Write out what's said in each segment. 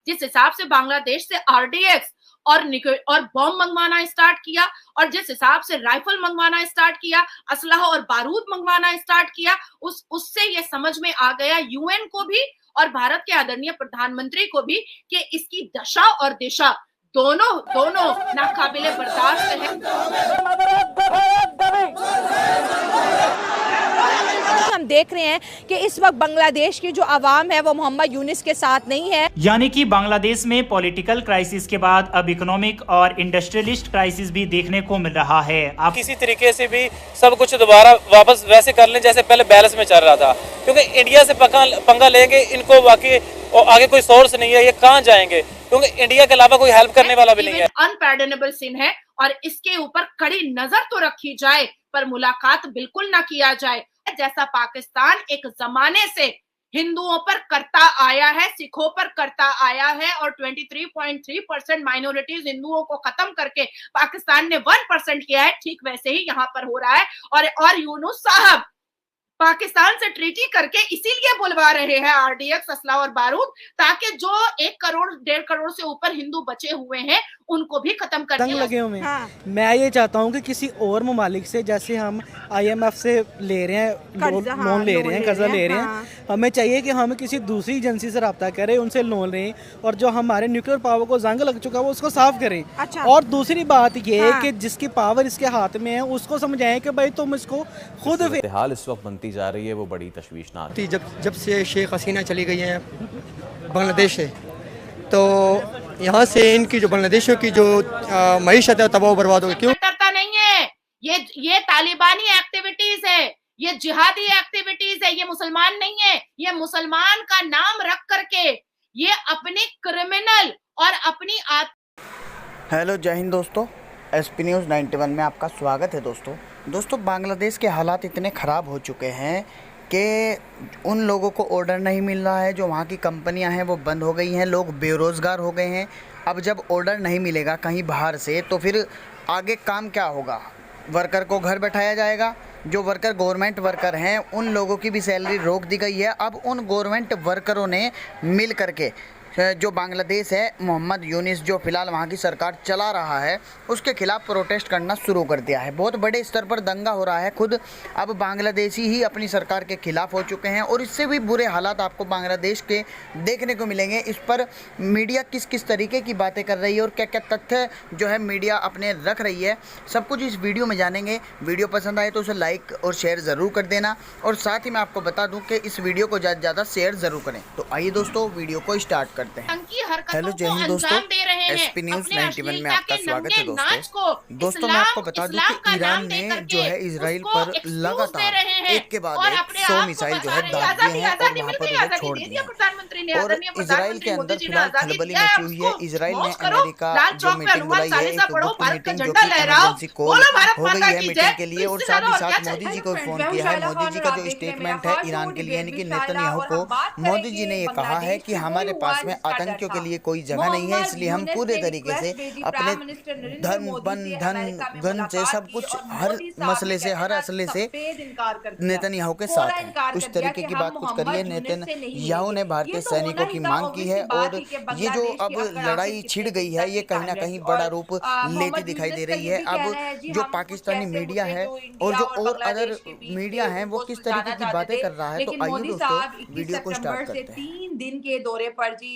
जिस हिसाब से बांग्लादेश से आरडीएक्स और बॉम्ब मंगवाना स्टार्ट किया, और जिस हिसाब से राइफल मंगवाना स्टार्ट किया, असलहा और बारूद मंगवाना स्टार्ट किया, उससे ये समझ में आ गया यूएन को भी और भारत के आदरणीय प्रधानमंत्री को भी कि इसकी दशा और दिशा दोनों दोनों नाकाबिले बर्दाश्त है। हम देख रहे हैं कि इस वक्त बांग्लादेश की जो आवाम है वो मोहम्मद यूनिस के साथ नहीं है। यानी कि बांग्लादेश में पॉलिटिकल क्राइसिस के बाद अब इकोनॉमिक और इंडस्ट्रियलिस्ट क्राइसिस भी देखने को मिल रहा है। आप किसी तरीके से भी सब कुछ दोबारा वापस वैसे कर लें जैसे पहले बैलेंस में चल रहा था, क्योंकि इंडिया से पंगा लेंगे इनको बाकी और आगे कोई सोर्स नहीं है, ये कहाँ जाएंगे, क्योंकि इंडिया के अलावा कोई हेल्प करने वाला भी नहीं है। अनपैर्डनेबल सिन है और इसके ऊपर कड़ी नजर तो रखी जाए पर मुलाकात बिल्कुल ना किया जाए, जैसा पाकिस्तान एक जमाने से हिंदुओं पर करता आया है, सिखों पर करता आया है और 23.3% माइनॉरिटीज हिंदुओं को खत्म करके पाकिस्तान ने 1% किया है, ठीक वैसे ही यहाँ पर हो रहा है। और यूनुस साहब पाकिस्तान से ट्रीटी करके इसीलिए बुलवा रहे हैं आरडीएक्स, असला और बारूद, ताकि जो 1 करोड़ 1.5 करोड़ से ऊपर हिंदू बचे हुए हैं उनको भी खत्म कर दिया। लगे हुए मैं ये चाहता हूँ कि किसी और ममालिक से, जैसे हम IMF से ले रहे हैं लोन ले रहे हैं, कर्जा ले रहे हैं, हमें चाहिए कि हम किसी दूसरी एजेंसी से रब्ता करें, उनसे लोन लें और जो हमारे न्यूक्लियर पावर को जंग लग चुका है वो उसको साफ करें। और दूसरी बात ये है कि जिसकी पावर इसके हाथ में है उसको समझाएं कि भाई तुम इसको खुद। हाल इस वक्त बनती जा रही है वो बड़ी तशवीशनाक है। जब से शेख हसीना चली गई हैं बांग्लादेश से, तो यहाँ से इनकी जो बांग्लादेशियों की जो मईशत है तबाह बर्बाद हो गई। क्यों करता नहीं है, ये तालिबानी एक्टिविटीज है, ये जिहादी एक्टिविटीज है, ये मुसलमान नहीं है, ये मुसलमान का नाम रख करके ये अपनी क्रिमिनल और अपनी हेलो जय हिंद दोस्तों, SP न्यूज़ 91 में आपका स्वागत है। दोस्तों बांग्लादेश के हालात इतने ख़राब हो चुके हैं कि उन लोगों को ऑर्डर नहीं मिल रहा है, जो वहाँ की कंपनियां हैं वो बंद हो गई हैं, लोग बेरोज़गार हो गए हैं। अब जब ऑर्डर नहीं मिलेगा कहीं बाहर से तो फिर आगे काम क्या होगा? वर्कर को घर बैठाया जाएगा। जो वर्कर गवर्नमेंट वर्कर हैं उन लोगों की भी सैलरी रोक दी गई है। अब उन गवर्नमेंट वर्करों ने मिल करके जो बांग्लादेश है, मोहम्मद यूनिस जो फ़िलहाल वहाँ की सरकार चला रहा है, उसके खिलाफ़ प्रोटेस्ट करना शुरू कर दिया है। बहुत बड़े स्तर पर दंगा हो रहा है। खुद अब बांग्लादेशी ही अपनी सरकार के खिलाफ़ हो चुके हैं और इससे भी बुरे हालात आपको बांग्लादेश के देखने को मिलेंगे। इस पर मीडिया किस किस तरीके की बातें कर रही है और क्या क्या तथ्य जो है मीडिया अपने रख रही है, सब कुछ इस वीडियो में जानेंगे। वीडियो पसंद आए तो उसे लाइक और शेयर ज़रूर कर देना और साथ ही मैं आपको बता दूँ कि इस वीडियो को ज़्यादा से ज़्यादा शेयर ज़रूर करें। तो आइए दोस्तों वीडियो को स्टार्ट करते हैं। हेलो जय हिंद दोस्तों, SP न्यूज़ 91 में आपका स्वागत है। दोस्तों मैं आपको बता दूं कि ईरान ने जो है इजराइल पर लगातार एक के बाद एक 100 मिसाइल जो है दाग दिए हैं और वहां पर उन्हें छोड़ दिए हैं। और इजराइल के अंदर फिलहाल खलबली मची हुई है। इजराइल ने अमेरिका जो मीटिंग बुलाई है, एक गुप्त मीटिंग जो कि इमरजेंसी कॉल हो गई है मीटिंग के लिए, और साथ ही साथ मोदी जी को फ़ोन किया है। मोदी जी का जो स्टेटमेंट है ईरान के लिए, यानी कि नेतन्याहू को, मोदी जी ने ये कहा है कि हमारे पास में आतंकियों के लिए कोई जगह नहीं है, इसलिए हम पूरे तरीके से अपने धन से सब कुछ हर मसले से हर असले से नेतन्याहू के साथ हैं। उस तरीके की बात कुछ करिए। नेतन्याहू ने भारतीय सैनिकों की मांग की है और ये जो अब लड़ाई छिड़ गई है ये कहीं ना कहीं बड़ा रूप लेती दिखाई दे रही है। अब जो पाकिस्तानी मीडिया है और जो और अदर मीडिया है वो किस तरीके की बातें कर रहा है, तो आइए दोस्तों वीडियो को स्टार्ट करते हैं। 3 दिन के दौरे पर जी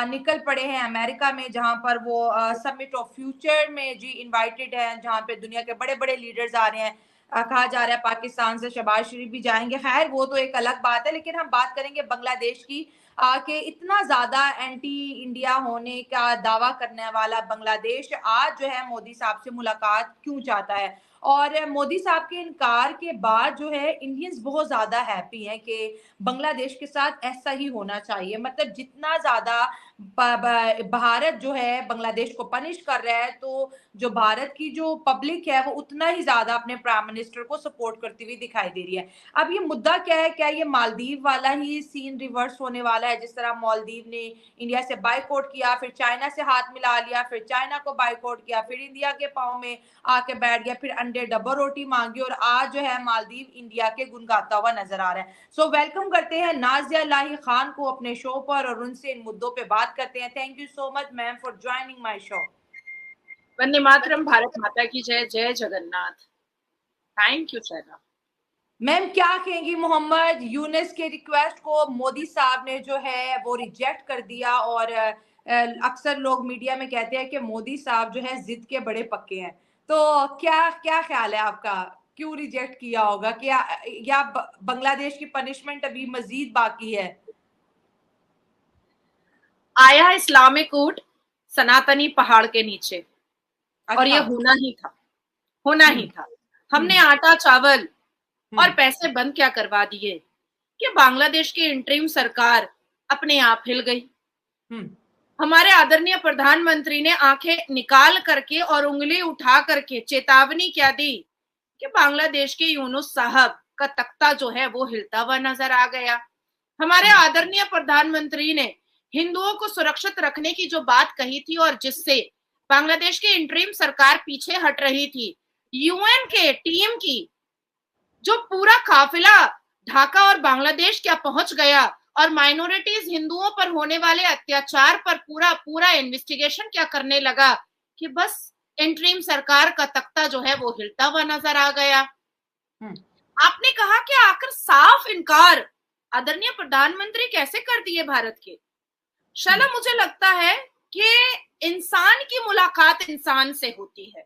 निकल पड़े हैं अमेरिका में, जहां पर वो समिट ऑफ फ्यूचर में जी इनवाइटेड है, जहां पे दुनिया के बड़े बड़े लीडर्स आ रहे हैं। कहा जा रहा है पाकिस्तान से शहबाज शरीफ भी जाएंगे। खैर वो तो एक अलग बात है, लेकिन हम बात करेंगे बांग्लादेश की कि इतना ज्यादा एंटी इंडिया होने का दावा करने वाला बांग्लादेश आज जो है मोदी साहब से मुलाकात क्यों चाहता है। और मोदी साहब के इनकार के बाद जो है इंडियंस बहुत ज्यादा हैप्पी हैं कि बांग्लादेश के साथ ऐसा ही होना चाहिए। मतलब जितना ज्यादा भारत जो है बांग्लादेश को पनिश कर रहा है, तो जो भारत की जो पब्लिक है वो उतना ही ज्यादा अपने प्राइम मिनिस्टर को सपोर्ट करती हुई दिखाई दे रही है। अब ये मुद्दा क्या है? क्या ये मालदीव वाला ही सीन रिवर्स होने वाला है? जिस तरह मालदीव ने इंडिया से बाइकआउट किया, फिर चाइना से हाथ मिला लिया, फिर चाइना को बाइकआउट किया, फिर इंडिया के पांव में आके बैठ गया, फिर अंडे डबल रोटी मांगी और आज जो है मालदीव इंडिया के गुण गाता हुआ नजर आ रहा है। सो वेलकम करते हैं नाजिया लाही खान को अपने शो पर और उनसे इन मुद्दों पे बात बात करते हैं। Thank you so much ma'am for joining my show. Vande Mataram, Bharat माता की जय, जय Jagannath. Thank you Shaila. Ma'am क्या कहेंगी मोहम्मद यूनिस के रिक्वेस्ट को मोदी साहब ने जो है वो रिजेक्ट कर दिया, और अक्सर लोग मीडिया में कहते हैं कि मोदी साहब जो है जिद के बड़े पक्के हैं, तो क्या क्या ख्याल है आपका, क्यों रिजेक्ट किया होगा? क्या या बांग्लादेश की पनिशमेंट अभी मजीद बाकी है? आया इस्लामिक ऊंट सनातनी पहाड़ के नीचे, और ये होना ही था, होना ही था। हमने आटा चावल और पैसे बंद क्या करवा दिए कि बांग्लादेश की इंटरिम सरकार अपने आप हिल गई। हमारे आदरणीय प्रधानमंत्री ने आंखें निकाल करके और उंगली उठा करके चेतावनी क्या दी कि बांग्लादेश के यूनुस साहब का तख्ता जो है वो हिलता हुआ नजर आ गया। हमारे आदरणीय प्रधानमंत्री ने हिंदुओं को सुरक्षित रखने की जो बात कही थी और जिससे बांग्लादेश की इंटरिम सरकार पीछे हट रही थी, यूएन के टीम की जो पूरा काफिला ढाका और बांग्लादेश क्या पहुंच गया और माइनॉरिटीज हिंदुओं पर होने वाले अत्याचार पर पूरा इन्वेस्टिगेशन क्या करने लगा कि बस इंटरिम सरकार का तख्ता जो है वो हिलता हुआ नजर आ गया। आपने कहा कि आखिर साफ इनकार आदरणीय प्रधानमंत्री कैसे कर दिए भारत के? शाला मुझे लगता है कि इंसान की मुलाकात इंसान से होती है,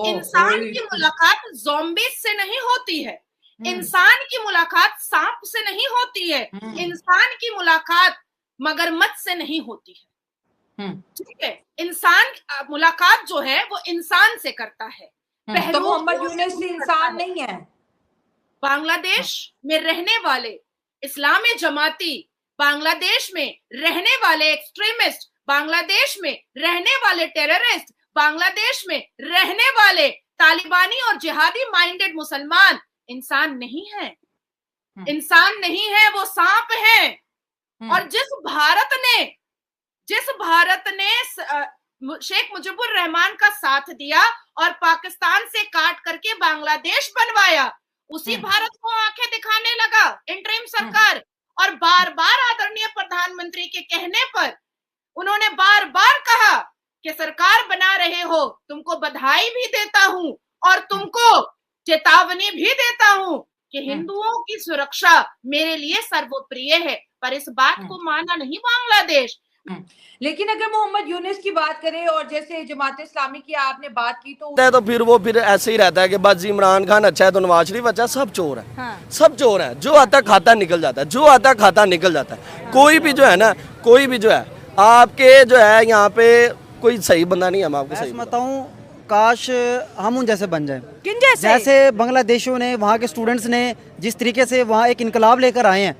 इंसान की मुलाकात ज़ॉम्बीज से नहीं होती है, इंसान की मुलाकात सांप से नहीं होती है, इंसान की मुलाकात मगरमच्छ से नहीं होती है। ठीक है, इंसान मुलाकात जो है वो इंसान से करता है। तो मोहम्मद यूनुस इंसान नहीं है। बांग्लादेश में रहने वाले इस्लामी जमाती, बांग्लादेश में रहने वाले एक्सट्रीमिस्ट, बांग्लादेश में रहने वाले टेररिस्ट, बांग्लादेश में रहने वाले तालिबानी और जिहादी माइंडेड मुसलमान इंसान नहीं है, इंसान नहीं है, वो सांप है। और जिस भारत ने शेख मुजीबुर रहमान का साथ दिया और पाकिस्तान से काट करके बांग्लादेश बनवाया, उसी भारत को आंखें दिखाने लगा इंटरिम सरकार। और बार बार आदरणीय प्रधानमंत्री के कहने पर उन्होंने बार बार कहा कि सरकार बना रहे हो, तुमको बधाई भी देता हूं और तुमको चेतावनी भी देता हूं कि हिंदुओं की सुरक्षा मेरे लिए सर्वोप्रिय है, पर इस बात को माना नहीं बांग्लादेश। लेकिन अगर मोहम्मद यूनुस की बात करें और जैसे जमात इस्लामी की आपने बात की तो फिर ऐसे ही रहता है कि बस इमरान खान अच्छा है तो नवाज शरीफ अच्छा है, सब चोर है। हाँ। सब चोर है, जो आता खाता निकल जाता है, जो आता खाता निकल जाता है। हाँ। कोई भी जो है ना, कोई भी जो है आपके जो है यहाँ पे कोई सही बंदा नहीं है। मैं आपको सही बताऊँ, काश हम उन जैसे बन जाए, किन जैसे? जैसे बांग्लादेशियों ने, वहाँ के स्टूडेंट्स ने जिस तरीके से वहाँ एक इनकलाब लेकर आए हैं,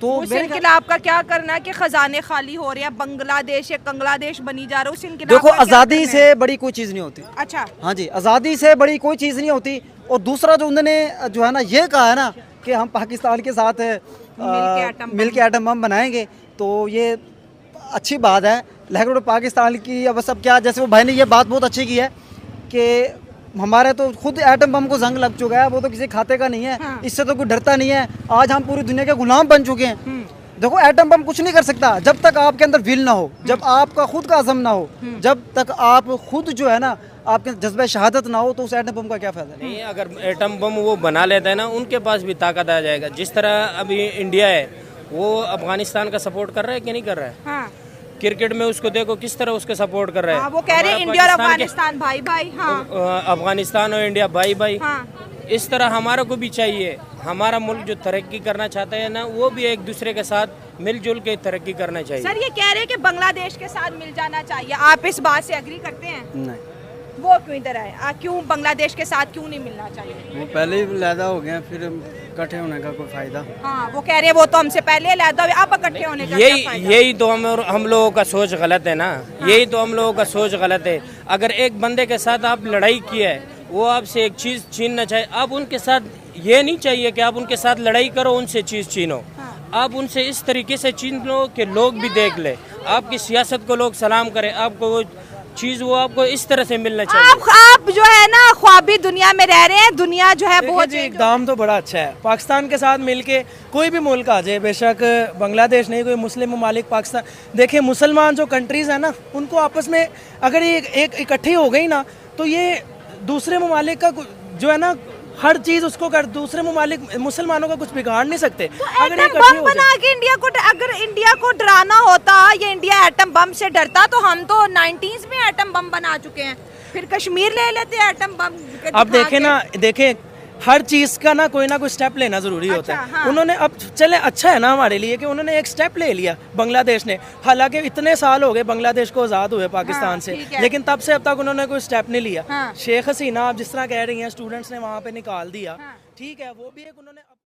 तो उस इनकलाब का क्या करना है कि खजाने खाली हो रहे हैं, बांग्लादेश एक बांग्लादेश बनी जा रहा है। उस इनकलाब देखो, आज़ादी से बड़ी कोई चीज़ नहीं होती। अच्छा, हाँ जी, आज़ादी से बड़ी कोई चीज़ नहीं होती। और दूसरा जो उन्होंने जो है ना ये कहा है ना कि हम पाकिस्तान के साथ मिल के एटम बम बनाएंगे, तो ये अच्छी बात है। लेकिन पाकिस्तान की अब सब क्या, जैसे वो भाई ने ये बात बहुत अच्छी की है कि हमारे तो खुद एटम बम को जंग लग चुका है, वो तो किसी खाते का नहीं है। हाँ। इससे तो कोई डरता नहीं है। आज हम पूरी दुनिया के गुलाम बन चुके हैं। देखो, एटम बम कुछ नहीं कर सकता जब तक आपके अंदर विल ना हो, जब आपका खुद का अज़म ना हो, जब तक आप खुद जो है ना आपके जज्बे शहादत ना हो, तो उस एटम बम का क्या फायदा? नहीं, अगर एटम बम वो बना लेता है ना, उनके पास भी ताकत आ जाएगा। जिस तरह अभी इंडिया है वो अफगानिस्तान का सपोर्ट कर रहा है कि नहीं कर रहा है? हाँ। क्रिकेट में उसको देखो किस तरह उसके सपोर्ट कर रहे हैं। हाँ, वो कह रहे हैं इंडिया और अफगानिस्तान भाई भाई। हाँ। अफगानिस्तान और इंडिया भाई भाई। हाँ। इस तरह हमारा को भी चाहिए। हमारा मुल्क जो तरक्की करना चाहता है ना, वो भी एक दूसरे के साथ मिलजुल के तरक्की करना चाहिए। सर, ये कह रहे हैं कि बांग्लादेश के साथ मिल जाना चाहिए, आप इस बात से एग्री करते हैं? नहीं। वो क्यों इधर है? क्यों बांग्लादेश के साथ क्यों नहीं मिलना चाहिए? वो पहले ही लैदा हो गया, फिर इकट्ठे होने का कोई फायदा? हाँ, वो कह रहे हैं वो तो हमसे पहले लैदा हुआ, अब इकट्ठे होने का क्या फायदा? यही तो हम लोगों का सोच गलत है ना। हाँ। यही तो हम लोगों का सोच गलत है। अगर एक बंदे के साथ आप लड़ाई की है, वो आपसे एक चीज छीनना चाहिए। आप उनके साथ ये नहीं चाहिए कि आप उनके साथ लड़ाई करो, उनसे चीज छीनो। हाँ। आप उनसे इस तरीके से छीन लो कि लोग भी देख ले, आपकी सियासत को लोग सलाम करें, आपको चीज़ वो आपको इस तरह से मिलना चाहिए। आप जो है ना ख्वाबी दुनिया में रह रहे हैं, दुनिया जो है बहुत इकदाम तो बड़ा अच्छा है। पाकिस्तान के साथ मिलके कोई भी मुल्क आ जाए, बेशक बांग्लादेश नहीं, कोई मुस्लिम ममालिक, पाकिस्तान, देखिए मुसलमान जो कंट्रीज़ हैं ना, उनको आपस में अगर ये एक इकट्ठी हो गई ना, तो ये दूसरे ममालिक का जो है ना हर चीज उसको कर, दूसरे ममालिक मुसलमानों का कुछ बिगाड़ नहीं सकते। तो अगर बम बना के इंडिया को, अगर इंडिया को डराना होता या इंडिया एटम बम से डरता, तो हम तो 90s में एटम बम बना चुके हैं, फिर कश्मीर ले लेते एटम बम। अब देखे ना, देखे हर चीज का ना कोई स्टेप लेना जरूरी होता है। हाँ। उन्होंने अब चले, अच्छा है ना हमारे लिए कि उन्होंने एक स्टेप ले लिया बांग्लादेश ने। हालांकि इतने साल हो गए बांग्लादेश को आजाद हुए पाकिस्तान से, लेकिन तब से अब तक उन्होंने कोई स्टेप नहीं लिया। शेख हसीना आप जिस तरह कह रही हैं, स्टूडेंट्स ने वहाँ पे निकाल दिया, ठीक है, वो भी एक उन्होंने